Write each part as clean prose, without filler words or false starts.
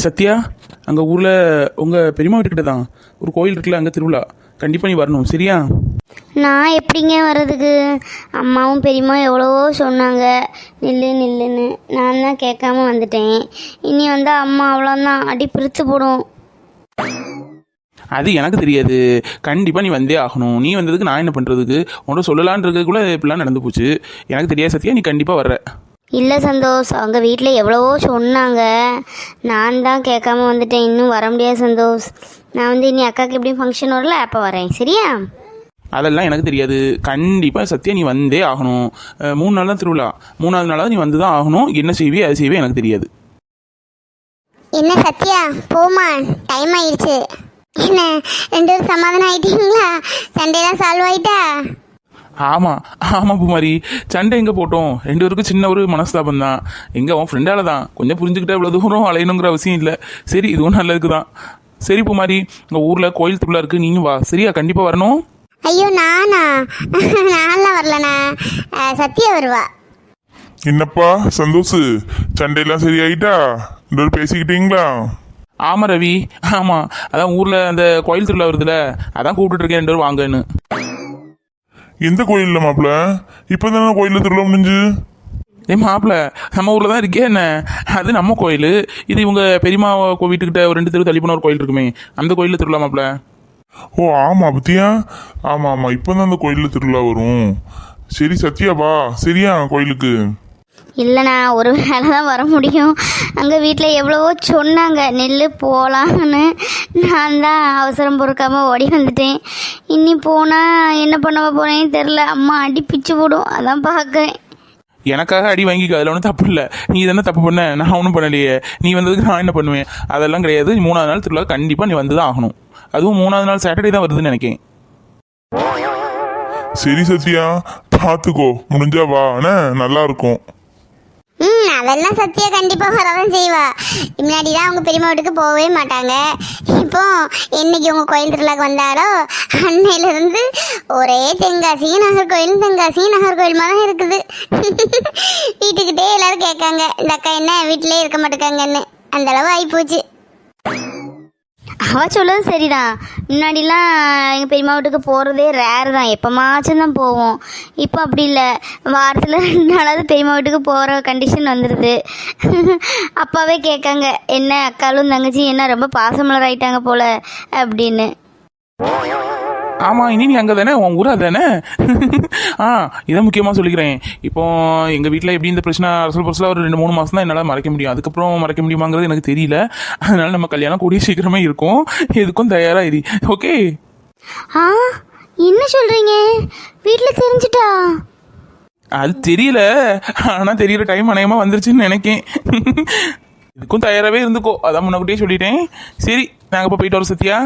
சத்யா, அங்கே ஊரில் உங்கள் பெரியம்மா வீட்டுக்கிட்ட தான் ஒரு கோயில் இருக்குல்ல, அங்கே திருவிழா. கண்டிப்பாக நீ வரணும், சரியா? நான் எப்படிங்க வர்றதுக்கு? அம்மாவும் பெரியம்மா எவ்வளவோ சொன்னாங்க நில்லுன்னு. நான் தான் கேட்காம வந்துட்டேன். இனி வந்தால் அம்மா அவ்வளோதான் அடி பிரித்து போடும். அது எனக்கு தெரியாது. கண்டிப்பாக நீ வந்தே ஆகணும். நீ வந்ததுக்கு நான் என்ன பண்ணுறதுக்கு? உன்கிட்ட சொல்லலான் இருக்கிறதுக்குள்ள இப்படிலாம் நடந்து போச்சு. எனக்கு தெரியாது சத்யா, நீ கண்டிப்பாக வர்ற. இல்லை சந்தோஷ், அவங்க வீட்டில் எவ்வளவோ சொன்னாங்க, நான் தான் கேட்காம வந்துட்டேன். இன்னும் வர முடியாது சந்தோஷ். நான் வந்து இனி அக்காவுக்கு எப்படியும் ஃபங்க்ஷன் வரல, அப்போ வரேன், சரியா? அதெல்லாம் எனக்கு தெரியாது. கண்டிப்பாக சத்யா நீ வந்தே ஆகணும். 3 நாள் தான் திருவிழா. 3வது நாளாவது நீ வந்து தான் ஆகணும். என்ன செய்வே அது செய்வே எனக்கு தெரியாது. என்ன சத்யா, போமா, டைம் ஆயிடுச்சு. என்ன 2 பேரும் சமாதானம் ஆயிட்டீங்களா? சண்டையெல்லாம் சால்வ் ஆயிட்டா? ஆமாம் பூமாரி, சண்டை எங்கே போட்டோம்? 2 பேருக்கும் சின்ன ஒரு மனஸ்தாபம் தான். எங்கே உன் ஃப்ரெண்டால தான். கொஞ்சம் புரிஞ்சுக்கிட்டே இவ்வளோ தூரம் அலையணுங்கிற அவசியம் இல்லை. சரி, இதுவும் நல்லதுக்கு தான். சரி பூமாரி, உங்கள் ஊரில் கோயில் திருவிழா இருக்குது, நீங்கள் வா, சரியா? கண்டிப்பாக வரணும். ஐயோ நான்லாம் வரலண்ணா, சத்யா வருவா. என்னப்பா சந்தோஷ், சண்டையெல்லாம் சரியாயிட்டா? 2 பேரும் பேசிக்கிட்டீங்களா? ஆமாம் ரவி, ஆமாம். அதான் ஊரில் அந்த கோயில் திருவிழா வருதுல்ல, அதான் கூப்பிட்டுருக்கேன் 2 பேரும் வாங்கன்னு. எந்த கோயில்ல மாப்பிள்ள? இப்பதானே கோயில்ல திருவிழா முடிஞ்சு. மாப்பிள்ள, நம்ம ஊரில் தான் இருக்கே என்ன, அது நம்ம கோயில். இது இவங்க பெரியம்மா வீட்டுக்கிட்ட ஒரு 2 தெரு தள்ளி போன ஒரு கோயில் இருக்குமே, அந்த கோயிலில் திருவிழா மாப்பிள்ள. ஓ ஆமா பத்தியா, ஆமா இப்பதான் அந்த கோயில்ல திருவிழா வரும். சரி சத்யா வா, சரியா கோயிலுக்கு? இல்லைண்ணா, ஒரு வேளை தான் வர முடியும். அங்கே வீட்டில் எவ்வளவோ சொன்னாங்க நெல் போகலான்னு. நான் தான் அவசரம் பொறுக்காமல் ஓடி வந்துட்டேன். இன்னி போனால் என்ன பண்ண போகிறேன்னு தெரில. அம்மா அடி பிச்சு போடும், அதான் பார்க்குறேன். எனக்காக அடி வாங்கிக்க, அதில் ஒன்றும் தப்பு இல்லை. நீ தானே தப்பு பண்ண, நான் ஒன்றும் பண்ணலையே. நீ வந்ததுக்கு நான் என்ன பண்ணுவேன்? அதெல்லாம் கிடையாது. 3வது நாள் திருவிழா கண்டிப்பாக நீ வந்து தான் ஆகணும். அதுவும் 3வது நாள் சாட்டர்டே தான் வருதுன்னு நினைக்கிறேன். சரி சத்யா, பார்த்துக்கோ, முடிஞ்சா வா, நல்லா இருக்கும். அதெல்லாம் சத்யா கண்டிப்பாக வரதான் செய்வா. முன்னாடி தான் அவங்க பெரியம்மா வீட்டுக்கு போகவே மாட்டாங்க. இப்போ என்னைக்கு உங்கள் கோயில் திருவிழாக்கு வந்தாலோ அன்னையிலேருந்து ஒரே தென்காசியும் நாகர்கோயிலும் தென்காசியும் நாகர்கோயில் மாதிரி தான் இருக்குது. வீட்டுக்கிட்டே எல்லாரும் கேட்காங்க, இந்த அக்கா என்ன வீட்டிலே இருக்க மாட்டேக்காங்கன்னு. அந்தளவு ஆகிப்போச்சு. அவ சொல்லுறது சரிதான். முன்னாடிலாம் எங்கள் பெரியம்மா வீட்டுக்கு போகிறதே ரேர் தான், எப்போமாச்சும் தான் போவோம். இப்போ அப்படி இல்லை, வாரத்தில் 2 நாளாவது பெரியம்மா வீட்டுக்கு போகிற கண்டிஷன் வந்துடுது. அப்பாவே கேட்காங்க, என்ன அக்காலும் தங்கச்சி என்ன ரொம்ப பாசமலர் ஆயிட்டாங்க போல அப்படின்னு. ஆமாம், இனி நீ அங்கே தானே, உன் ஊரா தானே? இதை முக்கியமாக சொல்லிக்கிறேன். இப்போ எங்கள் வீட்டில் எப்படி இந்த பிரச்சனை அரசல் ஒரு 2-3 மாதம் தான் என்னால் மறைக்க முடியும். அதுக்கப்புறம் மறைக்க முடியுமாங்கிறது எனக்கு தெரியல. அதனால நம்ம கல்யாணம் கூடிய சீக்கிரமே இருக்கும். எதுக்கும் தயாராக இரு, ஓகே? என்ன சொல்கிறீங்க? வீட்டில் தெரிஞ்சிட்டா? அது தெரியல, ஆனால் தெரியிற டைம் அநேகமாக வந்துருச்சுன்னு நினைக்கேன். இதுக்கும் தயாராகவே இருந்துக்கோ, அதான் முன்னக்கூட்டியே சொல்லிட்டேன். சரி, நாங்கள் இப்போ போயிட்டு வரோம் சத்யா.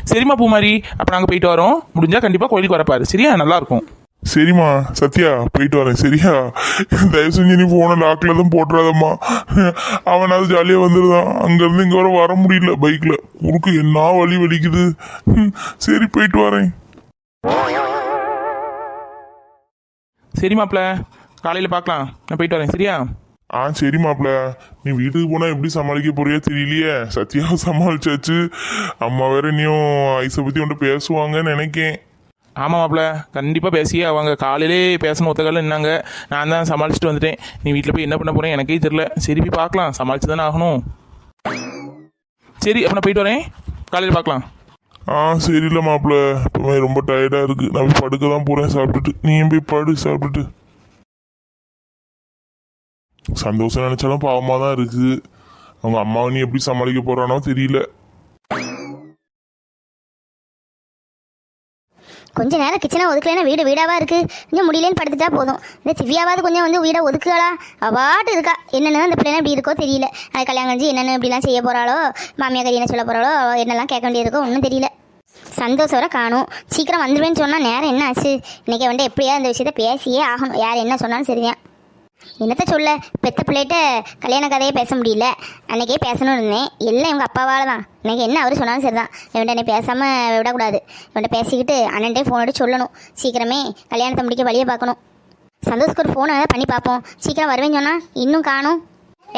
சரிம்மா பூமாரி, அப்போ நாங்கள் போயிட்டு வரோம். முடிஞ்சால் கண்டிப்பாக கோயிலுக்கு வரப்பாரு, சரியா? நல்லாயிருக்கும். சரிம்மா சத்யா, போயிட்டு வரேன், சரியா? தயவு செஞ்சு நீ போன லாக்ல தான் போட்டுறாதம்மா. அவனாவது ஜாலியாக வந்துடுதான். அங்கேருந்து இங்கே வர முடியல பைக்கில். குறுக்கு என்ன வலி வலிக்குது. சரி போயிட்டு வரேன். சரி மாப்பிள்ள, காலையில் பார்க்கலாம். நான் போயிட்டு வரேன், சரியா? சரி மாப்பிள்ள, நீ வீட்டுக்கு போனால் எப்படி சமாளிக்க போறியா தெரியலையே. சத்யாவை சமாளிச்சாச்சு, அம்மா வேற இன்னும் ஐஸை பற்றி ஒன்று பேசுவாங்கன்னு நினைக்கேன். ஆமாம் மாப்பிள்ள, கண்டிப்பாக பேசியே அவங்க. காலையிலே பேசணும் ஒத்தக்காலில் நின்னாங்க. நான் தான் சமாளிச்சுட்டு வந்துட்டேன். நீ வீட்டில் போய் என்ன பண்ண போகிறேன் எனக்கே தெரில. சரி போய் பார்க்கலாம், சமாளிச்சு தானே ஆகணும். சரி, அப்போ நான் போயிட்டு வரேன், காலையில் பார்க்கலாம். சரியில்ல மாப்பிள்ள, இப்போ ரொம்ப டயர்டாக இருக்குது. நான் போய் படுக்க தான் போகிறேன் சாப்பிட்டுட்டு. நீயும் போய் படு சாப்பிட்டுட்டு. சந்தோஷம் நினைச்சாலும் பாவமா தான் இருக்கு. அவங்க அம்மாவை நீ எப்படி சமாளிக்க போறானோ தெரியல. கொஞ்ச நேரம் கிச்சனை ஒதுக்கலைன்னா வீடு வீடாவா இருக்கு. கொஞ்சம் முடியலன்னு படுத்துட்டா போதும். இந்த சிவியாவது கொஞ்சம் வந்து வீடை ஒதுக்குகளா? அவாட்டு இருக்கா. என்னென்னு அந்த பிள்ளைனா இப்படி இருக்கோ தெரியல. அது கல்யாணம் கழிஞ்சு என்னென்ன இப்படிலாம் செய்ய போறாளோ, மாமியா கறி என்ன சொல்ல போறாளோ, என்னெல்லாம் கேட்க வேண்டியிருக்கோ ஒன்றும் தெரியல. சந்தோஷம் வர காணும். சீக்கிரம் வந்துடுவேன்னு சொன்னால் நேரம் என்ன ஆச்சு? இன்னைக்கு வந்து எப்படியா இந்த விஷயத்த பேசியே ஆகணும். யார் என்ன சொன்னாலும் சரிதான். என்னத்த சொல்ல, பெத்த பிள்ளைகிட்ட கல்யாண கதையே பேச முடியல. அன்றைக்கே பேசணும்னு இருந்தேன், எல்லாம் இவங்க அப்பாவால் தான். இன்றைக்கி என்ன அவர் சொன்னாலும் சரி தான். இவன்ட்ட என்னை பேசாமல் விடக்கூடாது. இவன்ட்ட பேசிக்கிட்டு அண்ணன்ட்டே ஃபோன் எடுத்து சொல்லணும். சீக்கிரமே கல்யாணத்தை முடிக்க வழியை பார்க்கணும். சந்தோஷ்க்கு ஒரு ஃபோனை பண்ணி பார்ப்போம். சீக்கிரம் வருவேன்னு சொன்னால் இன்னும் காணும்.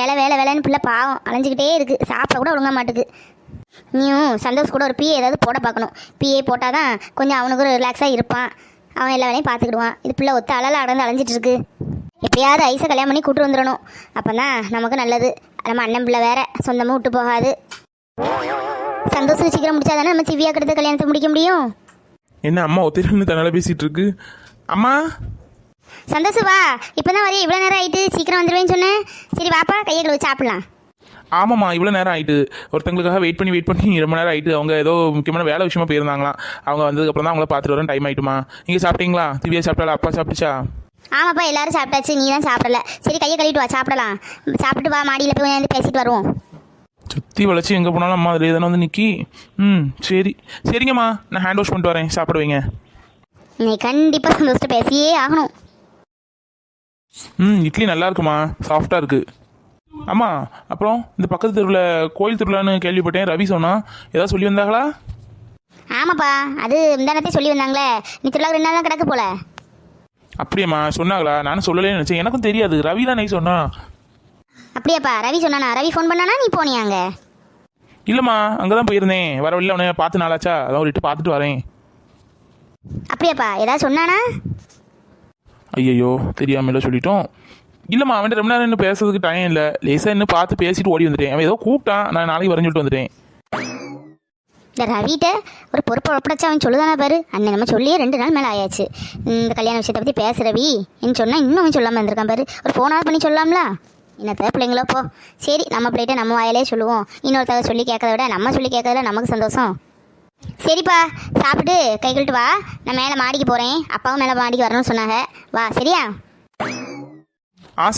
வேலை வேலை வேலைன்னு பிள்ளை பாவம் அலைஞ்சிக்கிட்டே இருக்குது, சாப்பிட கூட ஒழுங்க மாட்டுக்கு. நீயும் சந்தோஷ் கூட ஒரு பிஏ ஏதாவது போட பார்க்கணும். பிஏ போட்டால் தான் கொஞ்சம் அவனுக்கு ஒரு ரிலாக்ஸாக இருப்பான், அவன் எல்லா வேலையும் பார்த்துக்கிடுவான். இது பிள்ளை ஒத்த அழல அடந்து அலைஞ்சிட்டு இருக்கு. எப்படியாவது ஐஸை கல்யாணம் பண்ணி கூட்டு வந்துடணும், அப்போ தான் நமக்கு நல்லது. நம்ம அண்ணன் பிள்ளை வேற சொந்தமாக விட்டு போகாது. சந்தோஷம் சீக்கிரம் முடிச்சா தானே நம்ம சிவியா கிட்ட கல்யாணத்தை முடிக்க முடியும். என்ன அம்மா ஒத்திரன்னு தன்னால பேசிட்டு இருக்கு? அம்மா சந்தோஷ் வா, இப்போ தான் வரையும் இவ்வளோ நேரம் ஆகிட்டு, சீக்கிரம் வந்துடுவேன்னு சொன்னேன். சரி வாப்பா, கையை கழுவி சாப்பிடலாம். ஆமாம்மா, இவ்வளோ நேரம் ஆயிட்டு. ஒருத்தங்களுக்காக வெயிட் பண்ணி ரொம்ப நேரம் ஆயிட்டு. அவங்க ஏதோ முக்கியமான வேலை விஷயமா போயிருந்தாங்களாம். அவங்க வந்ததுக்கப்புறம் தான் அவங்கள பார்த்துட்டு வரேன், டைம் ஆயிட்டுமா. நீங்கள் சாப்பிட்டீங்களா? திவ்யா சாப்பிட்டாலா? அப்பா சாப்பிட்டுச்சா? ஆமாப்பா, எல்லாரும் சாப்பிட்டாச்சு, நீ தான் சாப்பிடல. சரி கையை கழுவிட்டு வா, சாப்பிடலாம். சாப்பிட்டு வா, மாடியில் போய் வந்து பேசிட்டு வருவோம். சுற்றி வளைச்சி எங்கே போனாலும் அம்மா அதில் எதனா வந்து நிற்கி. சரி சரிங்கம்மா, நான் ஹேண்ட் வாஷ் பண்ணிட்டு வரேன், சாப்பிடுவீங்க. நீ கண்டிப்பாக சந்தோஷத்தை பேசியே ஆகணும். இட்லி நல்லா இருக்குமா, சாஃப்டாக இருக்குது. அம்மா, அப்புறம் இந்த பக்கத்து தெருவில் கோயில் திருவிழான்னு கேள்விப்பட்டேன், ரவி சொன்னா. ஏதாவது சொல்லி வந்தாங்களா? ஆமாப்பா, அது முந்தானத்தை சொல்லி வந்தாங்களே. நீ திருவிழா 2 நாள் தான் கிடக்கு போல. அப்படியேம்மா, சொன்னாங்களா? நானும் சொல்லலேன்னு நினச்சேன், எனக்கும் தெரியாது. ரவி தான் நீ சொன்னா. அப்படியாப்பா, ரவி சொன்னானா? ரவி ஃபோன் பண்ணானா, நீ போனியாங்க? இல்லைம்மா, அங்கே தான் போயிருந்தேன். வர வழியில் அவனை பார்த்து நாளாச்சா, அதான் ஒரு பார்த்துட்டு வரேன். அப்படியாப்பா, ஏதாவது சொன்னானா? ஐயோ, தெரியாமல சொல்லிட்டோம். இல்லைம்மா, அவன்கிட்ட ரொம்ப நேரம் இன்னும் பேசுறதுக்கு டைம் இல்லை. லேசாக இன்னும் பார்த்து பேசிட்டு ஓடி வந்துட்டேன். அவன் ஏதோ கூப்பிட்டான், நான் நாளைக்கு வரேன்னு சொல்லிட்டு வந்துட்டேன். இந்த ரவிட்ட ஒரு பொறுப்பை ஒப்படைச்சா அவன் சொல்லுதானே பாரு. அண்ணன் நம்ம சொல்லியே 2 நாள் மேலே ஆயாச்சு. இந்த கல்யாண விஷயத்தை பற்றி பேசு ரவி என்று சொன்னால் இன்னும் அவன் சொல்லாமல் இருந்திருக்கான் பாரு. ஒரு ஃபோனாவது பண்ணி சொல்லலாம்ல. என்னத்த பிள்ளைங்களோ போ. சரி, நம்ம பிள்ளைகிட்ட நம்ம வாயிலே சொல்லுவோம். இன்னொருத்தவங்க சொல்லி கேட்கறத விட நம்ம சொல்லி கேட்கறதுல நமக்கு சந்தோஷம். சரிப்பா, சாப்பிட்டு கை கழுட்டு வா. நான் மேலே மாடிக்கு போகிறேன், அப்பாவும் மேலே மாடிக்கு வரணும்னு சொன்னாங்க. வா, சரியா?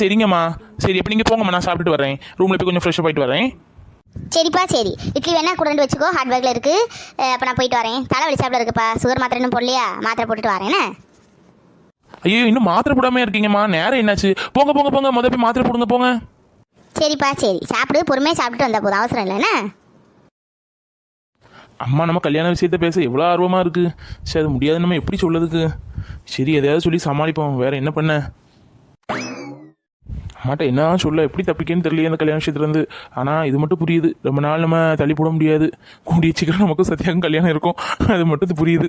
சரிங்கம்மா. சரி, எப்படி நீங்கள் போங்கம்மா, நான் சாப்பிட்டுட்டு வரேன். ரூமில் போய் கொஞ்சம் ஃப்ரெஷ்ஷாக போயிட்டு வரேன். சரிப்பா, சரி. இட்லி வேணா கூட 2 வச்சுக்கோ, ஹார்ட் பேக்கில் இருக்குது. அப்போ நான் போயிட்டு வரேன். தலைவலி சாப்பிட இருக்குப்பா, சுகர் மாத்திரை இன்னும் போடலையா? மாத்திரை போட்டுட்டு வரேன். ஐயோ, இன்னும் மாத்திரை போடாமல் இருக்கீங்கம்மா, நேரம் என்னாச்சு? போங்க போங்க போங்க, முதல் போய் மாத்திரை போடுங்க போங்க. சரிப்பா, சரி. சாப்பிடு, பொறுமையாக சாப்பிட்டு வந்தால் போதும், அவசரம் இல்லைண்ணே. அம்மா நம்ம கல்யாண விஷயத்த பேச எவ்வளோ ஆர்வமாக இருக்குது. சரி, அது முடியாது, நம்ம எப்படி சொல்லதுக்கு? சரி, எதையாவது சொல்லி சமாளிப்போம், வேற என்ன பண்ண? அம்மாட்ட என்ன சொல்ல, எப்படி தப்பிக்கன்னு தெரியல அந்த கல்யாண விஷயத்துலேருந்து. ஆனால் இது மட்டும் புரியுது, ரொம்ப நாள் நம்ம தள்ளி போட முடியாது. கூடிய சீக்கிரம் நமக்கும் சத்தியாகும் கல்யாணம் இருக்கும், அது மட்டும் புரியுது.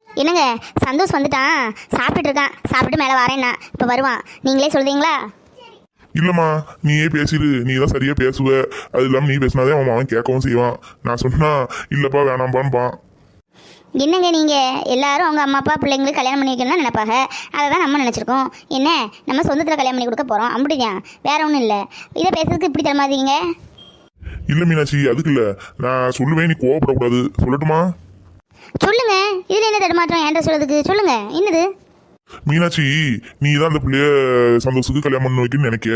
என்னங்க, சந்தோஷ் வந்துட்டான், சாப்பிட்டுட்டு இருக்கான். சாப்பிட்டு மேலே வரேன்னா இப்போ வருவான். நீங்களே சொல்றீங்களா? இல்லம்மா, நீயே பேசிடு, நீ தான் சரியா பேசுவ. அது இல்லாமல் நீ பேசினாதே அவன் கேட்கவும் செய்வான். நான் சொன்னா இல்லப்பா வேணாம்பான்பான். என்னங்க நீங்கள் எல்லாரும் அவங்க அம்மா அப்பா பிள்ளைங்களுக்கு கல்யாணம் பண்ணி வைக்கணும்னு நினைப்பாங்க. அதை தான் நம்ம நினச்சிருக்கோம். என்ன, நம்ம சொந்தத்தில் கல்யாணம் பண்ணி கொடுக்க போகிறோம், அப்படிதான், வேற ஒன்றும் இல்லை. இதை பேசுறதுக்கு இப்படி தரமாதீங்க. இல்ல மீனாட்சி, அதுக்கு இல்ல, நான் சொல்லுவேன், நீ கோவப்படக்கூடாது. சொல்லட்டுமா? சொல்லுங்க. இதில் என்ன தடுமாற்றம் என்கிட்ட சொல்றதுக்கு? சொல்லுங்க, என்னது? மீனாட்சி, நீ தான் அந்த பிள்ளைய சந்தோஷத்துக்கு கல்யாணம் பண்ண வைக்கணும்னு நினைக்க.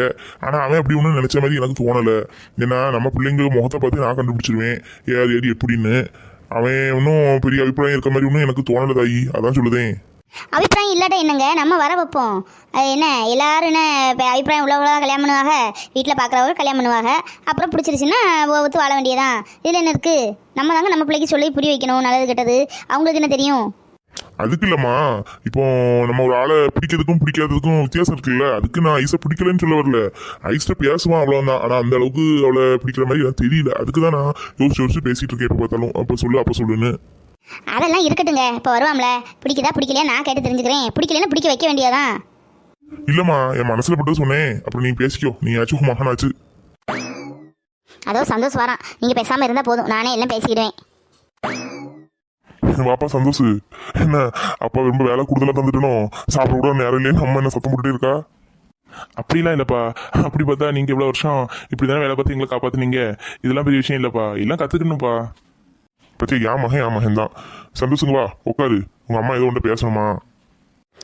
ஆனா அவன் அப்படி ஒன்றும் நினைச்ச மாதிரி எனக்கு தோணலை. ஏன்னா நம்ம பிள்ளைங்க முகத்தை பார்த்து நான் கண்டுபிடிச்சிருவேன் யார் யார் எப்படின்னு. அவன் இன்னும் பெரிய அபிப்பிராயம் இருக்க மாதிரி ஒன்றும் எனக்கு தோணலை தாயி, அதான் சொல்லுதேன். அபிப்பிராயம் இல்லாட்ட என்னங்க, நம்ம வர வைப்போம். அது என்ன, எல்லாரும் என்ன அபிப்பிராயம் உள்ளவங்களாக கல்யாணம் பண்ணுவாங்க, வீட்டில் பார்க்குறவங்க கல்யாணம் பண்ணுவாங்க. அப்புறம் பிடிச்சிருச்சுன்னா ஒத்து வாழ வேண்டியதான். இதில் என்ன இருக்குது? நம்ம தாங்க நம்ம பிள்ளைக்கு சொல்லி புரிய வைக்கணும், நல்லது கெட்டது. அவங்களுக்கு என்ன தெரியும்? அதுக்கு இல்லம்மா, இப்போ நம்ம ஒரு ஆளை பிடிக்கிறதுக்கும் பிடிக்காததுக்கும் வித்தியாசம் இருக்குல்ல. அதுக்கு நான் ஐஸை பிடிக்கலன்னு சொல்ல வரல. ஐஸ்ட பேசுவான் அவ்வளோதான். ஆனால் அந்த அளவுக்கு அவளை பிடிக்கிற மாதிரி எனக்கு தெரியல. அதுக்கு தான் நான் யோசிச்சு பேசிட்டு இருக்கேன் எப்போ பார்த்தாலும். அப்போ சொல்லுன்னு. அதெல்லாம் இருக்கட்டுங்க, இப்போ வருவாம்ல. பிடிக்குதா பிடிக்கலையா நான் கேட்டு தெரிஞ்சுக்கிறேன். பிடிக்கலன்னு பிடிக்க வைக்க வேண்டியதான். இல்லம்மா, என் மனசுல பட்டு சொன்னேன். அப்புறம் நீ பேசிக்கோ, நீ ஆச்சும் மகனாச்சு. அதோ சந்தோஷ் வரான், நீங்கள் பேசாமல் இருந்தால் போதும், நானே எல்லாம் பேசிக்கிடுவேன். வாப்பா சந்தோஷ், என்ன அப்பா ரொம்ப வேலை கூடுதலாக தந்துட்டனோ? சாப்பிட கூட நேரம் இல்லைன்னு அம்மா என்ன சத்தம் போட்டுட்டே இருக்கா? அப்படிலாம் இல்லைப்பா. அப்படி பார்த்தா நீங்கள் இவ்வளோ வருஷம் இப்படி தானே வேலை பார்த்து எங்களை காப்பாற்றுனீங்க. இதெல்லாம் பெரிய விஷயம் இல்லைப்பா, எல்லாம் கற்றுக்கணும்ப்பா. பச்சை என் மகன் தான். சந்தோஷங்க வா உட்காரு, உங்கள் அம்மா ஏதோ ஒன்று பேசணுமா?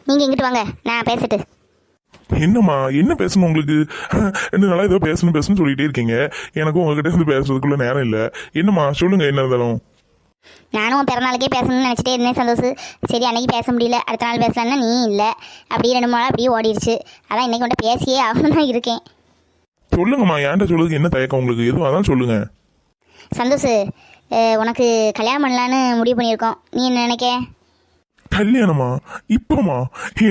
நீங்கள் இங்கிட்டு வாங்க, நான் பேசிட்டு. என்னம்மா, என்ன பேசணும் உங்களுக்கு? 2 நாளாக ஏதோ பேசணும்னு சொல்லிகிட்டே இருக்கீங்க. எனக்கும் உங்ககிட்ட இருந்து பேசுறதுக்குள்ள நேரம் இல்லை. என்னம்மா சொல்லுங்கள், என்ன இருந்தாலும். நானும் பிறநாளைக்கே பேசணும்னு நினச்சிட்டே இருந்தேன் சந்தோஷ். சரி, அன்னைக்கு பேச முடியல, அடுத்த நாள் பேசலான்னா நீ இல்லை. அப்படியே 2 நாள் அப்படியே ஓடிடுச்சு. அதான் இன்னைக்கு கொண்டு பேசியே ஆகணும் தான் இருக்கேன். சொல்லுங்கம்மா, ஏன்ட்ட சொல்லுறதுக்கு என்ன தயக்கம் உங்களுக்கு? எதுவும் அதான் சொல்லுங்க. சந்தோஷ், உனக்கு கல்யாணம் பண்ணலான்னு முடிவு பண்ணியிருக்கோம். நீ என்ன நினைக்க? கல்யாணமா? இப்பமா?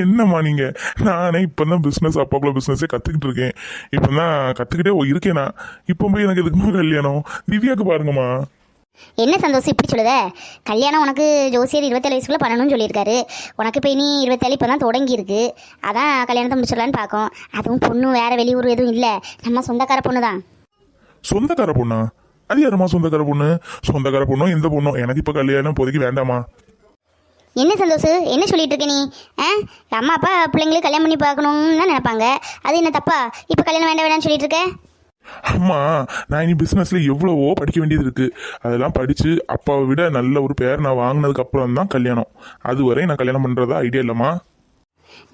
என்னம்மா நீங்க? நானே இப்பதான் பிசினஸ் அப்பாக்குள்ள பிசினஸே கத்துக்கிட்டு இருக்கேன். இப்பதான் கத்துக்கிட்டே இருக்கேனா? இப்போ போய் எனக்கு எதுக்குமா கல்யாணம்? திவ்யாக்கு பாருங்கம்மா. என்ன சந்தோஷம் இப்படி சொல்லுத? கல்யாணம் உனக்கு ஜோசியர் 27 வயசுக்குள்ள பண்ணணும்னு சொல்லியிருக்காரு. உனக்கு இப்போ இனி 27 இப்போ தான் தொடங்கி இருக்கு. அதான் கல்யாணத்தை முடிச்சிடலான்னு பார்க்கோம். அதுவும் பொண்ணு வேற வெளியூர் எதுவும் இல்லை, நம்ம சொந்தக்கார பொண்ணு தான். சொந்தக்கார பொண்ணா? அது யாருமா சொந்தக்கார பொண்ணு? சொந்தக்கார பொண்ணோ எந்த பொண்ணோ எனக்கு இப்ப கல்யாணம் இப்போதைக்கு வேண்டாமா. என்ன சந்தோஷம் என்ன சொல்லிட்டு இருக்க நீ? அம்மா அப்பா பிள்ளைங்களுக்கு கல்யாணம் பண்ணி பார்க்கணும்னு தான் நினைப்பாங்க. அது என்ன தப்பா? இப்போ கல்யாணம் வேண்டாம் வேண்டாம்னு சொல்லிட்டு இருக்க? அம்மா, நான் இனி பிசினஸ்ல எவ்வளவோ படிக்க வேண்டியது இருக்கு. அதெல்லாம் படிச்சு அப்பாவை விட நல்ல ஒரு பேர் நான் வாங்கினதுக்கு அப்புறம் தான் கல்யாணம். அதுவரை நான் கல்யாணம் பண்றதா ஐடியா இல்லம்மா.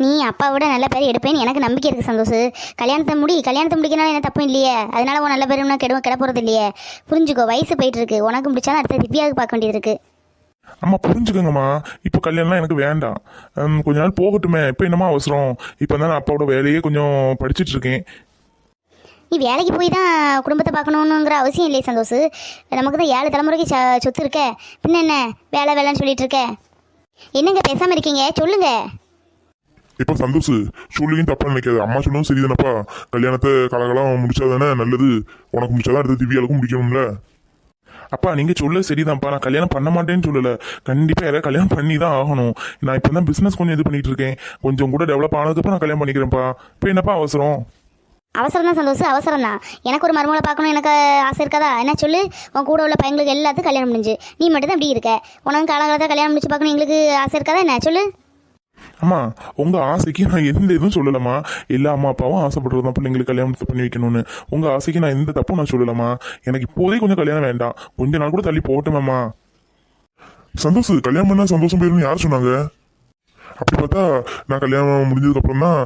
நீ அப்பாவோட நல்ல பேர் எடுப்பேன்னு எனக்கு நம்பிக்கை இருக்குது சந்தோஷ். கல்யாணத்தை முடிக்கனால என்ன தப்பும் இல்லையே. அதனால உன் நல்ல பேருன்னா கெட போகிறது இல்லையே. புரிஞ்சுக்கோ, வயசு போயிட்டு இருக்கு. உனக்கு முடிச்சாலும் அடுத்த திவ்யாவுக்கு பார்க்க வேண்டியது இருக்கு. அம்மா புரிஞ்சுக்கோங்கம்மா, இப்போ கல்யாணம்லாம் எனக்கு வேண்டாம். கொஞ்ச நாள் போகட்டுமே. இப்போ என்னம்மா அவசரம்? இப்போ தான் நான் அப்பாவோட வேலையே கொஞ்சம் படிச்சுட்டு இருக்கேன். நீ வேலைக்கு போய் தான் குடும்பத்தை பார்க்கணுங்கிற அவசியம் இல்லையே சந்தோஷ். நமக்கு தான் 7 தலைமுறைக்கு சொத்து இருக்க. பின்ன என்ன வேலைன்னு சொல்லிட்டு இருக்க? என்னங்க பேசாமல் இருக்கீங்க? சொல்லுங்க. இப்போ சந்தோஷ் சொல்லியும் தப்பா நினைக்காது. அம்மா சொன்னதும் சரிதானப்பா. கல்யாணத்தை கலகலாம் முடிச்சாதானே நல்லது. உனக்கு முடிச்சாதான் அடுத்த திவ்யாவுக்கும் முடிக்கணும்ல. அப்பா நீங்க சொல்ல சரிதான்ப்பா. நான் கல்யாணம் பண்ண மாட்டேன்னு சொல்லல. கண்டிப்பா யாராவது கல்யாணம் பண்ணி தான் ஆகணும். நான் இப்போ தான் பிசினஸ் கொஞ்சம் இது பண்ணிட்டு இருக்கேன். கொஞ்சம் கூட டெவலப் ஆனதுக்கப்புறம் நான் கல்யாணம் பண்ணிக்கிறேன்ப்பா. இப்போ என்னப்பா அவசரம்? அவசரம் தான் சந்தோஷ், அவசரம் தான். எனக்கு ஒரு மருமகளை பார்க்கணும் எனக்கு ஆசை இருக்காதா? என்ன சொல்லு. உன் கூட உள்ள பையங்களுக்கு எல்லாத்துக்கும் கல்யாணம் முடிஞ்சு நீ மட்டும் தான் இப்படி இருக்க. உனக்கு காலகாலத்தில் கல்யாணம் முடிச்சு பார்க்கணும் எங்களுக்கு ஆசை இருக்காதா? என்ன சொல்லு. அம்மா, உங்க ஆசைக்கு நான் எந்த இதுவும் சொல்லலம்மா. எல்லா அம்மா அப்பாவும் ஆசைப்படுறதுதான் பிள்ளைங்களுக்கு கல்யாணத்தை பண்ணி வைக்கணும்னு. உங்க ஆசைக்கு நான் எந்த தப்பும் நான் சொல்லலம்மா. எனக்கு இப்போதே கொஞ்சம் கல்யாணம் வேண்டாம். கொஞ்ச நாள் கூட தள்ளி போகட்டுமேம்மா. சந்தோஷ் கல்யாணம் பண்ணா சந்தோஷம் போயிருன்னு யார் சொன்னாங்க? அப்படி பார்த்தா நான் கல்யாணம் முடிஞ்சதுக்கு அப்புறம் தான்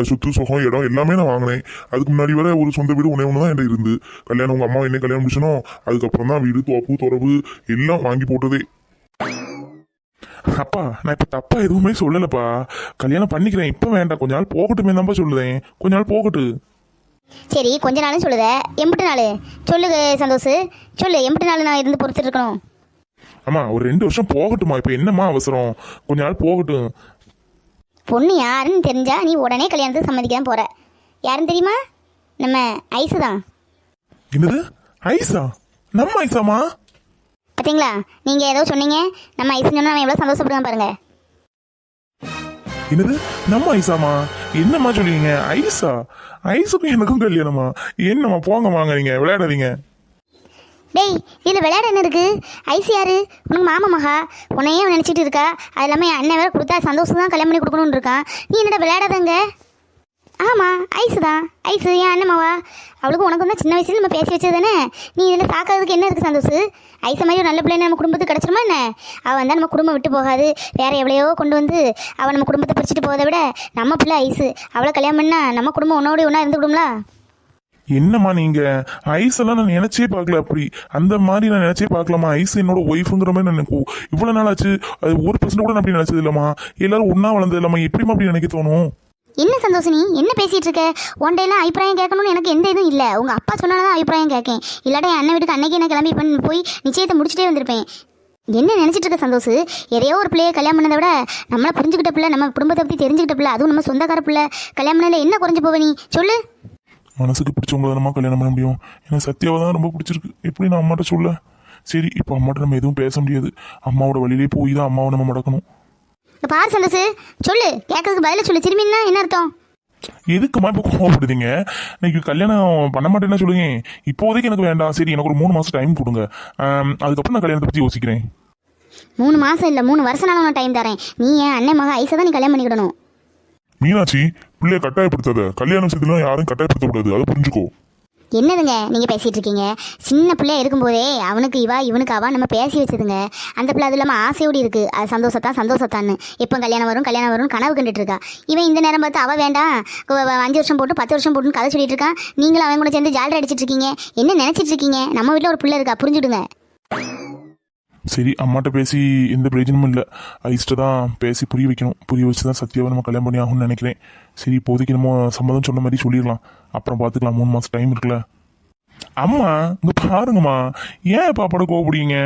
சொத்து சுகம் இடம் எல்லாமே நான் வாங்கினேன். அதுக்கு முன்னாடி வர ஒரு சொந்த வீடு ஒன்று தான் என்கிட்ட இருந்து. கல்யாணம் உங்க அம்மா என்ன கல்யாணம் முடிச்சனோ அதுக்கப்புறம் தான் வீடு தோப்பு துறவு எல்லாம் வாங்கி போட்டதே. அப்பா நான் இப்ப தப்பா எதுவுமே சொல்லலப்பா. கல்யாணம் பண்ணிக்கிறேன். இப்ப வேண்டாம், கொஞ்ச நாள் போகட்டுமே தான் சொல்லுதேன். கொஞ்ச நாள் போகட்டு. சரி கொஞ்ச நாளும் சொல்லுத. எம்பிட்டு நாள் சொல்லு சந்தோஷ், சொல்லு. எம்பிட்டு நாள் நான் இருந்து பொறுத்துட்டு இருக்கணும்? அம்மா ஒரு 2 வருஷம் போகட்டுமா. இப்ப என்னம்மா அவசரம்? கொஞ்ச நாள் போகட்டும். பொண்ணு யாருன்னு தெரிஞ்சா நீ உடனே கல்யாணத்துக்கு சம்மதிக்க தான் போற. யாருன்னு தெரியுமா? நம்ம ஐசு தான். என்னது ஐசா? நம்ம ஐசாமா? பார்த்தீங்களா, நீங்கள் ஏதோ சொன்னீங்க. நம்ம ஐசுன்னு சொன்னால் அவன் எவ்வளோ சந்தோஷப்படுவான் பாருங்க. என்னது நம்ம ஐசாமா? என்னம்மா சொல்லுவீங்க? ஐசா? ஐசுக்கும் எனக்கும் கல்யாணமா? என்னம்மா போங்க வாங்க, நீங்க விளையாடாதீங்க. டேய் இதில் விளையாட என்ன இருக்கு? ஐசு யாரு? உனக்கு மாமா மகா. உன்னையே நினச்சிட்டு இருக்கா. அது இல்லாமல் அண்ணன் வேற கொடுத்தா சந்தோஷம் தான் கல்யாணம் பண்ணி கொடுக்கணும்னு இருக்கான். நீ என்னடா விளையாடாதங்க? ஆமாம் ஐசு தான். ஐசு ஏன் அண்ணம்மாவா? அவளுக்கும் உனக்கு தான் சின்ன வயசுல நம்ம பேசி வச்சது தானே. நீ இதில் சாக்கிறதுக்கு என்ன இருக்குது சந்தோஷ்? ஐசை மாதிரி ஒரு நல்ல பிள்ளைன்னு நம்ம குடும்பத்துக்கு கிடச்சிருமா என்ன? அவள் வந்தால் நம்ம குடும்பம் விட்டு போகாது. வேற எவ்வளையோ கொண்டு வந்து அவள் நம்ம குடும்பத்தை பிடிச்சிட்டு போவதை விட நம்ம பிள்ளை ஐசு, அவளை கல்யாணம் பண்ணா நம்ம குடும்பம் ஒன்னோட ஒன்றா இருந்துவிடும்ல. என்னம்மா நீங்க? ஐஸெல்லாம் நான் நினைச்சே பார்க்கல. அப்படி அந்த மாதிரி நான் நினைச்சே பார்க்கலாமா? ஐஸ் என்னோட ஒய்ஃபுங்கிற மாதிரி நான் இவ்வளவு நாள் ஆச்சு. அது 1% கூட நான் அப்படி நினைச்சது இல்லம்மா. எல்லாரும் ஒன்னா வளர்ந்தது இல்லம்மா. எப்படிமா அப்படி நினைக்க தோணும்? என்ன சந்தோஷம் நீ என்ன பேசிட்டு இருக்க? ஒன் டேலாம் அபிப்பிராயம் கேட்கணும்னு எனக்கு எந்த இதுவும் இல்லை. உங்கள் அப்பா சொன்னால்தான் அபிப்பிராயம் கேட்கேன். இல்லாட்டா என் அண்ணன் வீட்டுக்கு அன்னைக்கு என்ன கிளம்பி போய் நிச்சயத்தை முடிச்சுட்டே வந்திருப்பேன். என்ன நினச்சிட்டு இருக்க சந்தோஷ்? எதையோ ஒரு பிள்ளையை கல்யாணம் பண்ணதை விட நம்மளை புரிஞ்சுக்கிட்ட பிள்ளை, நம்ம குடும்பத்தை பற்றி தெரிஞ்சுக்கிட்ட பிள்ளை, அதுவும் நம்ம சொந்தக்கார பிள்ளை கல்யாணம் பண்ணல என்ன குறைஞ்சு போவ நீ சொல்லு. மனசுக்கு பிடிச்சவங்கள தானம்மா கல்யாணம் பண்ண முடியும். எனக்கு சத்யாவை தான் ரொம்ப பிடிச்சிருக்கு. எப்படி நான் அம்மாட்ட சொல்ல? சரி இப்போ அம்மாட்ட நம்ம எதுவும் பேச முடியாது. அம்மாவோட வழியிலே போய் தான் அம்மாவை நம்ம மடக்கணும். பாரு சந்தோஷ், சொல்லு. கேட்கறதுக்கு பதில சொல்லு. திரும்பின்னா என்ன அர்த்தம்? எதுக்குமா இப்போ கோவப்படுதீங்க? இன்னைக்கு கல்யாணம் பண்ண மாட்டேன்னா சொல்லுங்க. இப்போதைக்கு எனக்கு வேண்டாம். சரி எனக்கு ஒரு 3 மாசம் டைம் கொடுங்க. அதுக்கப்புறம் நான் கல்யாணத்தை பற்றி யோசிக்கிறேன். 3 மாசம் இல்லை 3 வருஷம்னாலும் நான் டைம் தரேன். நீ என் அண்ணன் மகா ஐசா தான் நீ கல்யாணம் பண்ணிக்கிடணும். மீனாட்சி பிள்ளைய கட்டாயப்படுத்தாத. கல்யாண விஷயத்துல யாரும் கட்டாயப்படுத்தக்கூடாது. அதை புரிஞ்சுக்கோ. என்னதுங்க நீங்கள் பேசிகிட்டு இருக்கீங்க? சின்ன பிள்ளையா இருக்கும்போதே அவனுக்கு இவா இவனுக்கு அவா நம்ம பேசி வச்சதுங்க. அந்த பிள்ளை அது இல்லாமல் ஆசையோடு இருக்குது. அது சந்தோஷத்தான்னு எப்போ கல்யாணம் வரும் கனவு கண்டுட்டு இருக்கா. இவன் இந்த நேரம் பார்த்து அவள் வேண்டாம் 5 வருஷம் போட்டு 10 வருஷம் போட்டுன்னு கதை சொல்லிட்டு இருக்கான். நீங்களும் அவன் கூட சேர்ந்து ஜாலரி அடிச்சிட்டு இருக்கீங்க. என்ன நினச்சிட்டு இருக்கீங்க? நம்ம வீட்டில் ஒரு பிள்ளை இருக்கா, புரிஞ்சுடுங்க. சரி அம்மாட்ட பேசி எந்த பிரயோஜனமும் இல்லை. ஐஸ்ட்ட தான் பேசி புரிய வைக்கணும். புரிய வச்சு தான் சத்யாவை நம்ம கல்யாணம் பண்ணி ஆகும்னு நினைக்கிறேன். சரி இப்போதைக்கு நம்ம சம்மதம் சொன்ன மாதிரி சொல்லிடலாம். அப்புறம் பார்த்துக்கலாம். 3 மாதம் டைம் இருக்குல்ல. அம்மா இங்க பாருங்கம்மா, ஏன் இப்ப அப்பாட கோவப்படுவீங்க?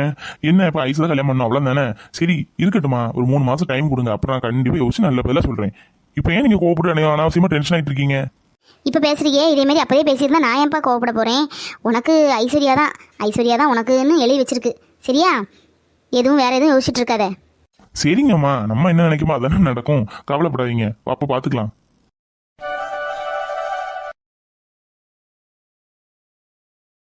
என்ன இப்ப ஐஸ்ல கல்யாணம் பண்ணணும் அவ்வளவு தானே? சரி இருக்கட்டும்மா, ஒரு 3 மாசம் டைம் கொடுங்க, அப்புறம் நான் கண்டிப்பா யோசிச்சு நல்ல பதிலா சொல்றேன். இப்ப ஏன் நீங்க கோவப்பட்டு அனாவசியமா டென்ஷன் ஆயிட்டு இருக்கீங்க? இப்போ பேசுறியே இதே மாதிரி அப்போதே பேசியிருந்தா நான் ஏன்ப்பா கோவப்பட போகிறேன்? உனக்கு ஐஸ்வர்யா தான் உனக்குன்னு எழுதி வச்சிருக்கு. சரியா? எதுவும் வேற எதுவும் யோசிச்சுட்டு இருக்காத. சரிங்கம்மா, நம்ம என்ன நினைக்குமோ அதானே நடக்கும், கவலைப்படாதீங்க, அப்ப பாத்துக்கலாம்.